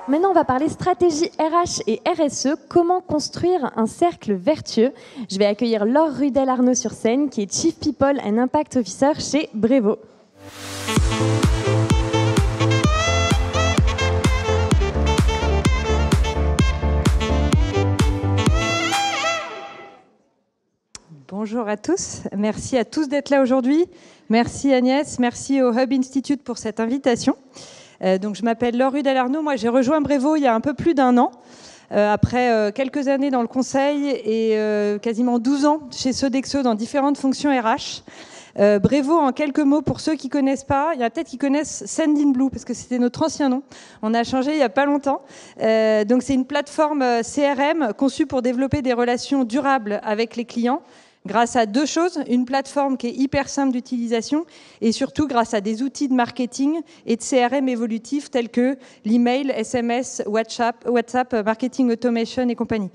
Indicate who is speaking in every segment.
Speaker 1: Maintenant, on va parler stratégie RH et RSE, comment construire un cercle vertueux. Je vais accueillir Laure Rudel-Arnaud sur scène, qui est Chief People and Impact Officer chez Brevo.
Speaker 2: Bonjour à tous, merci à tous d'être là aujourd'hui. Merci Agnès, merci au Hub Institute pour cette invitation. Donc je m'appelle Laure Rudel-Arnaud, moi j'ai rejoint Brevo il y a un peu plus d'un an, après quelques années dans le conseil et quasiment 12 ans chez Sodexo dans différentes fonctions RH. Brevo, en quelques mots, pour ceux qui ne connaissent pas, il y en a peut-être qui connaissent Sendinblue, parce que c'était notre ancien nom. On a changé il n'y a pas longtemps. Donc c'est une plateforme CRM conçue pour développer des relations durables avec les clients, grâce à deux choses, une plateforme qui est hyper simple d'utilisation et surtout grâce à des outils de marketing et de CRM évolutifs tels que l'email, SMS, WhatsApp, marketing automation et compagnie.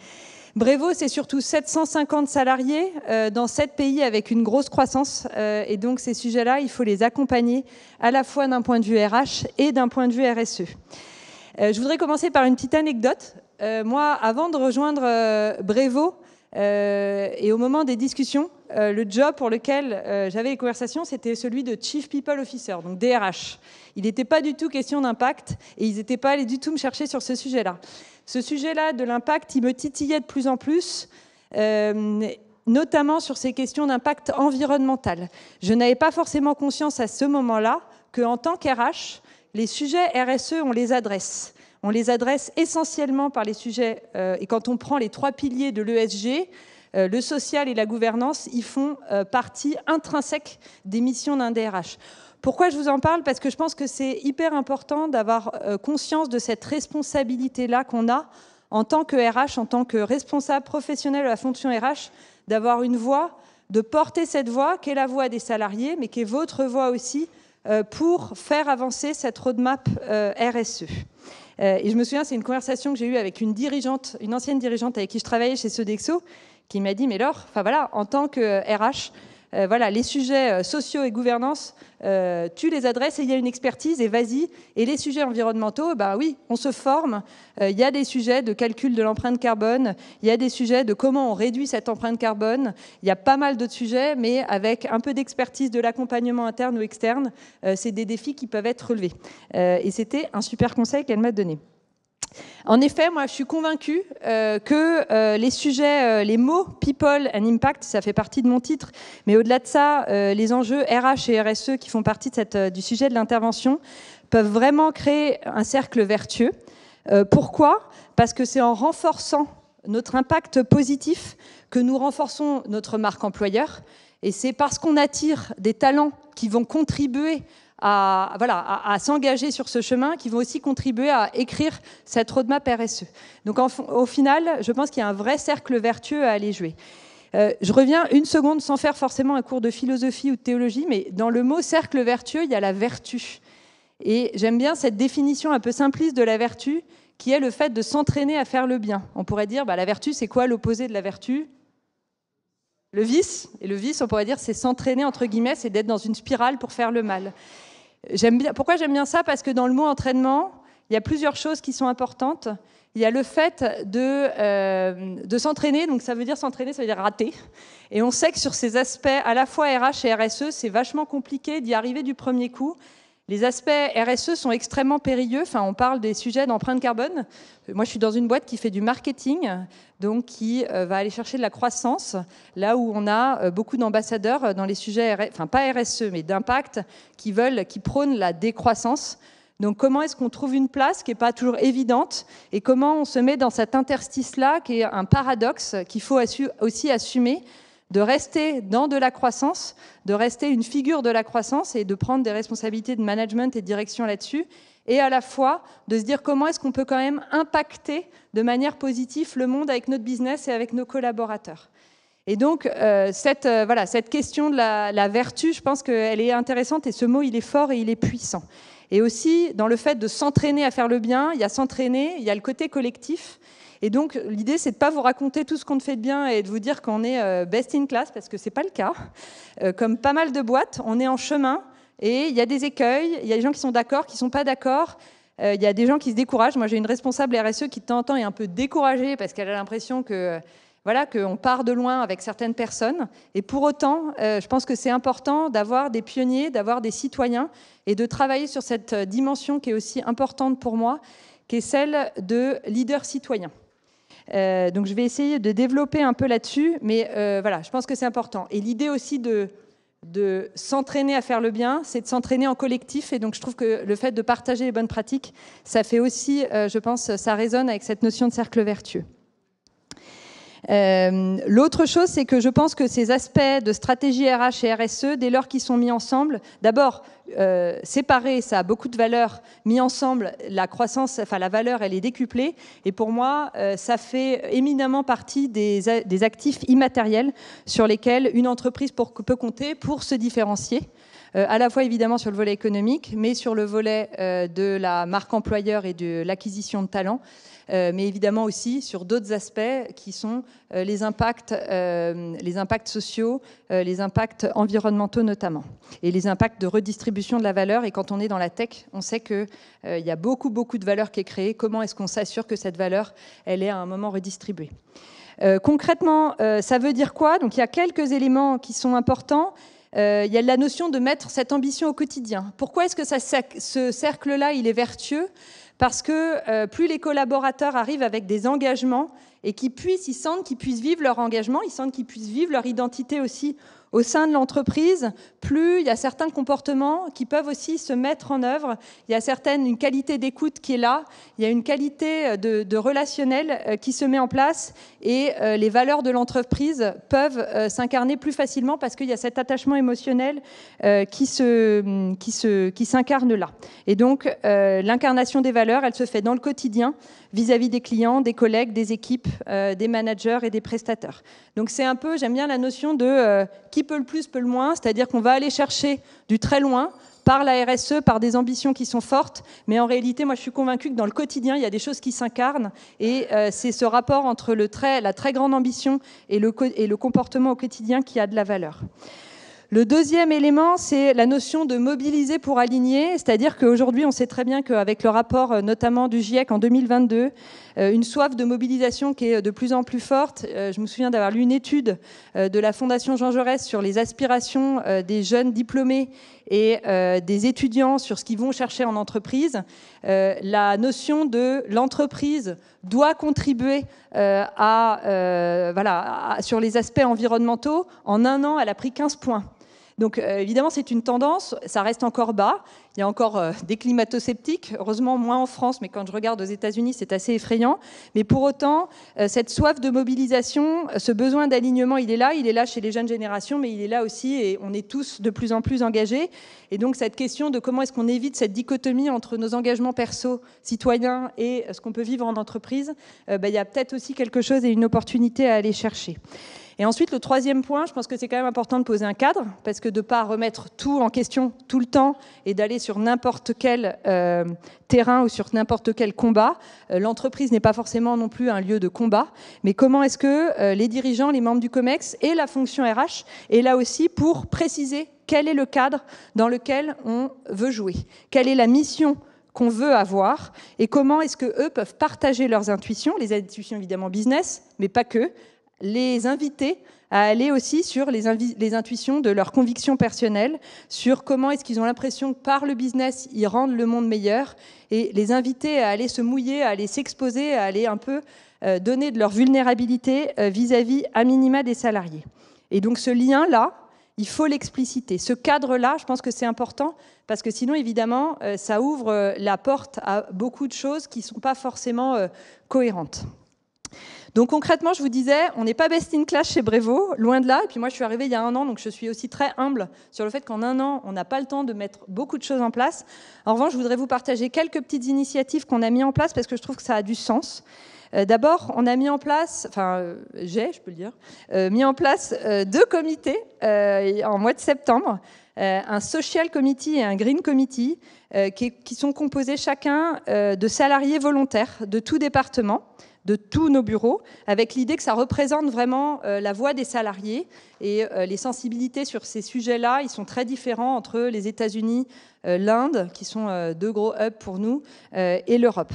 Speaker 2: Brevo, c'est surtout 750 salariés dans 7 pays avec une grosse croissance. Et donc, ces sujets-là, il faut les accompagner à la fois d'un point de vue RH et d'un point de vue RSE. Je voudrais commencer par une petite anecdote. Moi, avant de rejoindre Brevo, et au moment des discussions, le job pour lequel j'avais les conversations, c'était celui de Chief People Officer, donc DRH. Il n'était pas du tout question d'impact et ils n'étaient pas allés du tout me chercher sur ce sujet-là. Ce sujet-là de l'impact, il me titillait de plus en plus, notamment sur ces questions d'impact environnemental. Je n'avais pas forcément conscience à ce moment-là qu'en tant qu'RH, les sujets RSE, on les adresse. On les adresse essentiellement par les sujets, et quand on prend les 3 piliers de l'ESG, le social et la gouvernance, ils font partie intrinsèque des missions d'un DRH. Pourquoi je vous en parle ? Parce que je pense que c'est hyper important d'avoir conscience de cette responsabilité-là qu'on a en tant que RH, en tant que responsable professionnel de la fonction RH, d'avoir une voix, de porter cette voix, qui est la voix des salariés, mais qui est votre voix aussi, pour faire avancer cette roadmap RSE. Et je me souviens, c'est une conversation que j'ai eue avec une ancienne dirigeante avec qui je travaillais chez Sodexo, qui m'a dit, mais Laure, en tant que RH, les sujets sociaux et gouvernance, tu les adresses et il y a une expertise et vas-y. Et les sujets environnementaux, oui, on se forme. Il y a des sujets de calcul de l'empreinte carbone, il y a des sujets de comment on réduit cette empreinte carbone. Il y a pas mal d'autres sujets, mais avec un peu d'expertise de l'accompagnement interne ou externe, c'est des défis qui peuvent être relevés. Et c'était un super conseil qu'elle m'a donné. En effet, moi, je suis convaincue que les sujets, les mots people and impact, ça fait partie de mon titre, mais au-delà de ça, les enjeux RH et RSE qui font partie du sujet de l'intervention peuvent vraiment créer un cercle vertueux. Pourquoi ? Parce que c'est en renforçant notre impact positif que nous renforçons notre marque employeur, et c'est parce qu'on attire des talents qui vont contribuer à s'engager sur ce chemin, qui vont aussi contribuer à écrire cette roadmap RSE. Donc au final, je pense qu'il y a un vrai cercle vertueux à aller jouer. Je reviens une seconde sans faire forcément un cours de philosophie ou de théologie, mais dans le mot cercle vertueux, il y a la vertu. Et j'aime bien cette définition un peu simpliste de la vertu, qui est le fait de s'entraîner à faire le bien. On pourrait dire, la vertu, c'est quoi l'opposé de la vertu ? Le vice. Et le vice, on pourrait dire, c'est s'entraîner, entre guillemets, c'est d'être dans une spirale pour faire le mal. Pourquoi j'aime bien ça ? Parce que dans le mot entraînement, il y a plusieurs choses qui sont importantes. Il y a le fait de s'entraîner, donc ça veut dire s'entraîner, ça veut dire rater. Et on sait que sur ces aspects, à la fois RH et RSE, c'est vachement compliqué d'y arriver du premier coup. Les aspects RSE sont extrêmement périlleux. On parle des sujets d'empreinte carbone. Moi, je suis dans une boîte qui fait du marketing, donc qui va aller chercher de la croissance, là où on a beaucoup d'ambassadeurs dans les sujets, pas RSE, mais d'impact, qui prônent la décroissance. Donc, comment est-ce qu'on trouve une place qui n'est pas toujours évidente et comment on se met dans cet interstice-là, qui est un paradoxe qu'il faut aussi assumer, de rester dans de la croissance, de rester une figure de la croissance et de prendre des responsabilités de management et de direction là-dessus, et à la fois de se dire comment est-ce qu'on peut quand même impacter de manière positive le monde avec notre business et avec nos collaborateurs. Et donc, cette question de la vertu, je pense qu'elle est intéressante et ce mot, il est fort et il est puissant. Et aussi, dans le fait de s'entraîner à faire le bien, il y a s'entraîner, il y a le côté collectif. Et donc, l'idée, c'est de ne pas vous raconter tout ce qu'on fait de bien et de vous dire qu'on est best in class, parce que ce n'est pas le cas. Comme pas mal de boîtes, on est en chemin et il y a des écueils, il y a des gens qui sont d'accord, qui ne sont pas d'accord. il y a des gens qui se découragent. Moi, j'ai une responsable RSE qui de temps en temps est un peu découragée parce qu'elle a l'impression que voilà, qu'on part de loin avec certaines personnes. Et pour autant, je pense que c'est important d'avoir des pionniers, d'avoir des citoyens et de travailler sur cette dimension qui est aussi importante pour moi, qui est celle de leader citoyen. Donc je vais essayer de développer un peu là-dessus, mais voilà, je pense que c'est important. Et l'idée aussi de s'entraîner à faire le bien, c'est de s'entraîner en collectif. Et donc je trouve que le fait de partager les bonnes pratiques, ça fait aussi, je pense, ça résonne avec cette notion de cercle vertueux. L'autre chose, c'est que je pense que ces aspects de stratégie RH et RSE, dès lors qu'ils sont mis ensemble, d'abord, séparés, ça a beaucoup de valeur, mis ensemble, la croissance, enfin la valeur, elle est décuplée, et pour moi, ça fait éminemment partie des actifs immatériels sur lesquels une entreprise peut compter pour se différencier. À la fois évidemment sur le volet économique, mais sur le volet de la marque employeur et de l'acquisition de talents, mais évidemment aussi sur d'autres aspects qui sont les impacts sociaux, les impacts environnementaux notamment, et les impacts de redistribution de la valeur. Et quand on est dans la tech, on sait qu'il y a beaucoup de valeur qui est créée. Comment est-ce qu'on s'assure que cette valeur, elle est à un moment redistribuée ? Concrètement, ça veut dire quoi ? Donc il y a quelques éléments qui sont importants. Il y a la notion de mettre cette ambition au quotidien. Pourquoi est-ce que ce cercle-là, il est vertueux ? Parce que plus les collaborateurs arrivent avec des engagements et ils sentent qu'ils puissent vivre leur engagement, ils sentent qu'ils puissent vivre leur identité aussi au sein de l'entreprise, plus il y a certains comportements qui peuvent aussi se mettre en œuvre. Il y a une qualité d'écoute qui est là, il y a une qualité de relationnel qui se met en place, et les valeurs de l'entreprise peuvent s'incarner plus facilement parce qu'il y a cet attachement émotionnel qui s'incarne là. Et donc l'incarnation des valeurs, elle se fait dans le quotidien vis-à-vis des clients, des collègues, des équipes, des managers et des prestataires. Donc c'est un peu, j'aime bien la notion de qui peut le plus, peut le moins, c'est-à-dire qu'on va aller chercher du très loin par la RSE, par des ambitions qui sont fortes, mais en réalité, moi je suis convaincue que dans le quotidien, il y a des choses qui s'incarnent, et c'est ce rapport entre la très grande ambition et le comportement au quotidien qui a de la valeur. Le deuxième élément, c'est la notion de mobiliser pour aligner, c'est-à-dire qu'aujourd'hui, on sait très bien qu'avec le rapport notamment du GIEC en 2022, une soif de mobilisation qui est de plus en plus forte. Je me souviens d'avoir lu une étude de la Fondation Jean Jaurès sur les aspirations des jeunes diplômés et des étudiants sur ce qu'ils vont chercher en entreprise. La notion de l'entreprise doit contribuer sur les aspects environnementaux. En un an, elle a pris 15 points. Donc évidemment, c'est une tendance, ça reste encore bas. Il y a encore des climato-sceptiques, heureusement moins en France, mais quand je regarde aux États-Unis, c'est assez effrayant. Mais pour autant, cette soif de mobilisation, ce besoin d'alignement, il est là chez les jeunes générations, mais il est là aussi, et on est tous de plus en plus engagés. Et donc cette question de comment est-ce qu'on évite cette dichotomie entre nos engagements perso, citoyens, et ce qu'on peut vivre en entreprise, il y a peut-être aussi quelque chose et une opportunité à aller chercher. Et ensuite, le troisième point, je pense que c'est quand même important de poser un cadre, parce que de ne pas remettre tout en question tout le temps et d'aller sur n'importe quel terrain ou sur n'importe quel combat. L'entreprise n'est pas forcément non plus un lieu de combat, mais comment est-ce que les dirigeants, les membres du COMEX et la fonction RH est là aussi pour préciser quel est le cadre dans lequel on veut jouer, quelle est la mission qu'on veut avoir, et comment est-ce qu'eux peuvent partager leurs intuitions, les intuitions évidemment business, mais pas que, les inviter à aller aussi sur les intuitions de leurs convictions personnelles, sur comment est-ce qu'ils ont l'impression que par le business, ils rendent le monde meilleur, et les inviter à aller se mouiller, à aller s'exposer, à aller un peu donner de leur vulnérabilité vis-à-vis à minima des salariés. Et donc ce lien-là, il faut l'expliciter. Ce cadre-là, je pense que c'est important, parce que sinon, évidemment, ça ouvre la porte à beaucoup de choses qui ne sont pas forcément cohérentes. Donc concrètement, je vous disais, on n'est pas best in class chez Brevo, loin de là. Et puis moi, je suis arrivée il y a 1 an, donc je suis aussi très humble sur le fait qu'en 1 an, on n'a pas le temps de mettre beaucoup de choses en place. En revanche, je voudrais vous partager quelques petites initiatives qu'on a mis en place parce que je trouve que ça a du sens. D'abord, on a mis en place, je peux le dire, mis en place 2 comités en mois de septembre, un social committee et un green committee, qui sont composés chacun de salariés volontaires de tout département. de tous nos bureaux, avec l'idée que ça représente vraiment la voix des salariés. Et les sensibilités sur ces sujets-là, ils sont très différents entre les États-Unis, l'Inde, qui sont deux gros hubs pour nous, et l'Europe.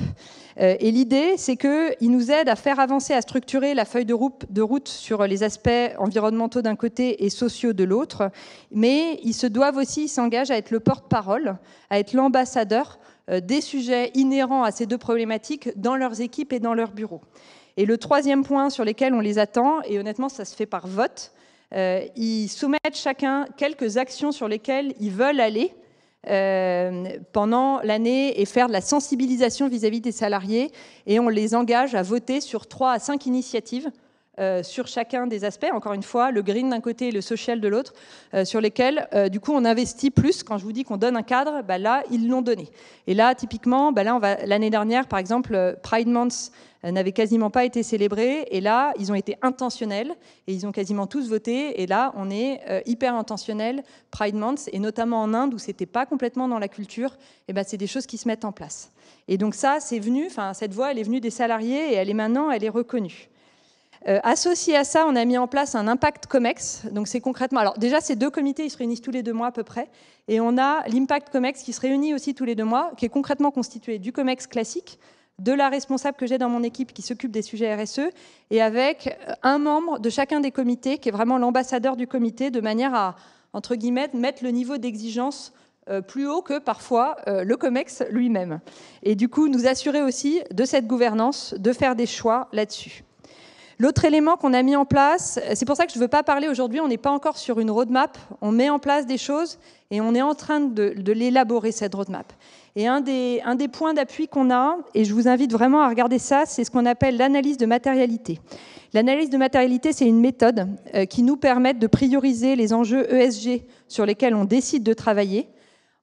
Speaker 2: Et l'idée, c'est qu'ils nous aident à faire avancer, à structurer la feuille de route sur les aspects environnementaux d'un côté et sociaux de l'autre, mais ils se doivent aussi, ils s'engagent à être le porte-parole, à être l'ambassadeur des sujets inhérents à ces deux problématiques dans leurs équipes et dans leurs bureaux. Et le troisième point sur lequel on les attend, et honnêtement ça se fait par vote, ils soumettent chacun quelques actions sur lesquelles ils veulent aller pendant l'année et faire de la sensibilisation vis-à-vis des salariés, et on les engage à voter sur 3 à 5 initiatives sur chacun des aspects, encore une fois, le green d'un côté et le social de l'autre, sur lesquels, du coup, on investit plus. Quand je vous dis qu'on donne un cadre, là, ils l'ont donné. Et là, typiquement, l'année dernière, par exemple, Pride Month n'avait quasiment pas été célébré, et là, ils ont été intentionnels, et ils ont quasiment tous voté, et là, on est hyper intentionnel, Pride Month, et notamment en Inde, où c'était pas complètement dans la culture, et c'est des choses qui se mettent en place. Et donc ça, c'est venu, cette voix, elle est venue des salariés, et elle est reconnue. Associé à ça, on a mis en place un Impact Comex. Donc c'est concrètement, alors déjà ces 2 comités, ils se réunissent tous les 2 mois à peu près, et on a l'Impact Comex qui se réunit aussi tous les 2 mois, qui est concrètement constitué du Comex classique, de la responsable que j'ai dans mon équipe qui s'occupe des sujets RSE, et avec un membre de chacun des comités qui est vraiment l'ambassadeur du comité, de manière à, entre guillemets, mettre le niveau d'exigence plus haut que parfois le Comex lui-même. Et du coup, nous assurer aussi de cette gouvernance, de faire des choix là-dessus. L'autre élément qu'on a mis en place, c'est pour ça que je ne veux pas parler aujourd'hui, on n'est pas encore sur une roadmap, on met en place des choses et on est en train de l'élaborer, cette roadmap. Et un des points d'appui qu'on a, et je vous invite vraiment à regarder ça, c'est ce qu'on appelle l'analyse de matérialité. L'analyse de matérialité, c'est une méthode qui nous permet de prioriser les enjeux ESG sur lesquels on décide de travailler,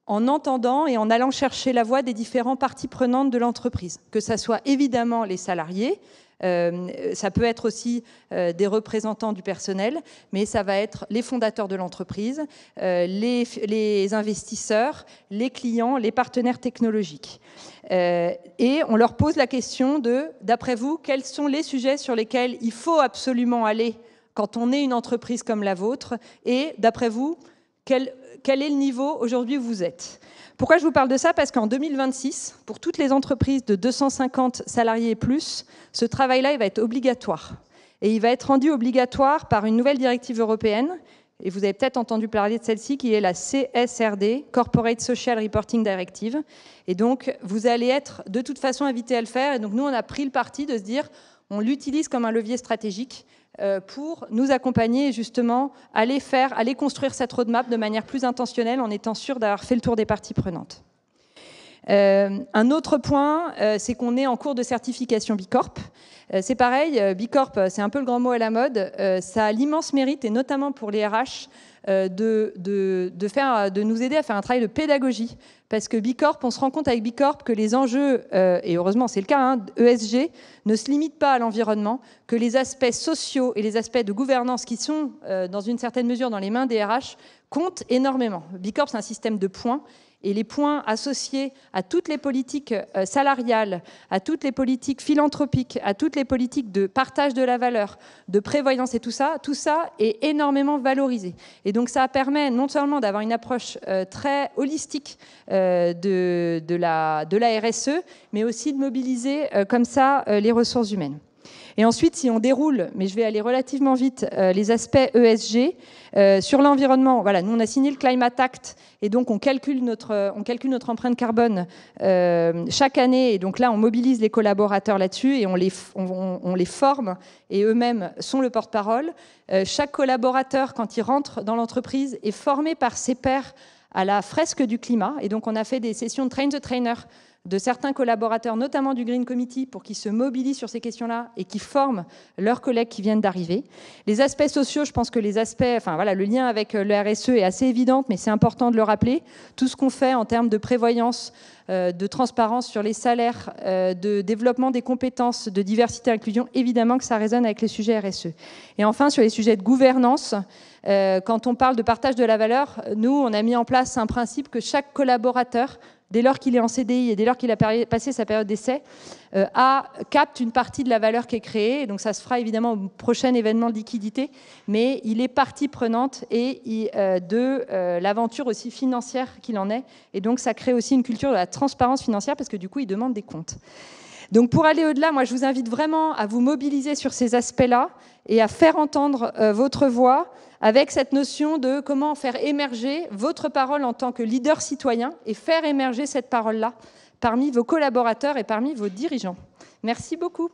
Speaker 2: en entendant et en allant chercher la voix des différentes parties prenantes de l'entreprise, que ce soit évidemment les salariés, ça peut être aussi des représentants du personnel, mais ça va être les fondateurs de l'entreprise, les investisseurs, les clients, les partenaires technologiques. Et on leur pose la question de, d'après vous, quels sont les sujets sur lesquels il faut absolument aller quand on est une entreprise comme la vôtre, et d'après vous, quel est le niveau aujourd'hui où vous êtes ? Pourquoi je vous parle de ça ? Parce qu'en 2026, pour toutes les entreprises de 250 salariés et plus, ce travail-là, il va être obligatoire. Et il va être rendu obligatoire par une nouvelle directive européenne, et vous avez peut-être entendu parler de celle-ci, qui est la CSRD, Corporate Social Reporting Directive. Et donc, vous allez être de toute façon invités à le faire. Et donc, nous, on a pris le parti de se dire, on l'utilise comme un levier stratégique pour nous accompagner et justement aller construire cette roadmap de manière plus intentionnelle en étant sûr d'avoir fait le tour des parties prenantes. Un autre point, c'est qu'on est en cours de certification B Corp. C'est pareil, B Corp, c'est un peu le grand mot à la mode. Ça a l'immense mérite, et notamment pour les RH, de nous aider à faire un travail de pédagogie. Parce que B Corp, on se rend compte avec B Corp que les enjeux, et heureusement c'est le cas, ESG, ne se limitent pas à l'environnement, que les aspects sociaux et les aspects de gouvernance qui sont, dans une certaine mesure, dans les mains des RH, comptent énormément. B Corp, c'est un système de points, et les points associés à toutes les politiques salariales, à toutes les politiques philanthropiques, à toutes les politiques de partage de la valeur, de prévoyance et tout ça est énormément valorisé. Et donc ça permet non seulement d'avoir une approche très holistique de la RSE, mais aussi de mobiliser comme ça les ressources humaines. Et ensuite, si on déroule, mais je vais aller relativement vite, les aspects ESG, sur l'environnement, voilà, nous on a signé le Climate Act, et donc on calcule notre empreinte carbone chaque année, et donc là on mobilise les collaborateurs là-dessus, et on les forme, et eux-mêmes sont le porte-parole. Chaque collaborateur, quand il rentre dans l'entreprise, est formé par ses pairs à la fresque du climat, et donc on a fait des sessions de Train the Trainer, de certains collaborateurs, notamment du Green Committee, pour qu'ils se mobilisent sur ces questions-là et qui forment leurs collègues qui viennent d'arriver. Les aspects sociaux, je pense que le lien avec le RSE est assez évident, mais c'est important de le rappeler. Tout ce qu'on fait en termes de prévoyance, de transparence sur les salaires, de développement des compétences, de diversité et inclusion, évidemment que ça résonne avec les sujets RSE. Et enfin, sur les sujets de gouvernance, quand on parle de partage de la valeur, nous, on a mis en place un principe que chaque collaborateur dès lors qu'il est en CDI et dès lors qu'il a passé sa période d'essai, capte une partie de la valeur qui est créée. Et donc ça se fera évidemment au prochain événement de liquidité, mais il est partie prenante de l'aventure aussi financière qu'il en est. Et donc ça crée aussi une culture de la transparence financière parce que du coup, il demande des comptes. Donc pour aller au-delà, moi je vous invite vraiment à vous mobiliser sur ces aspects-là et à faire entendre votre voix avec cette notion de comment faire émerger votre parole en tant que leader citoyen et faire émerger cette parole-là parmi vos collaborateurs et parmi vos dirigeants. Merci beaucoup.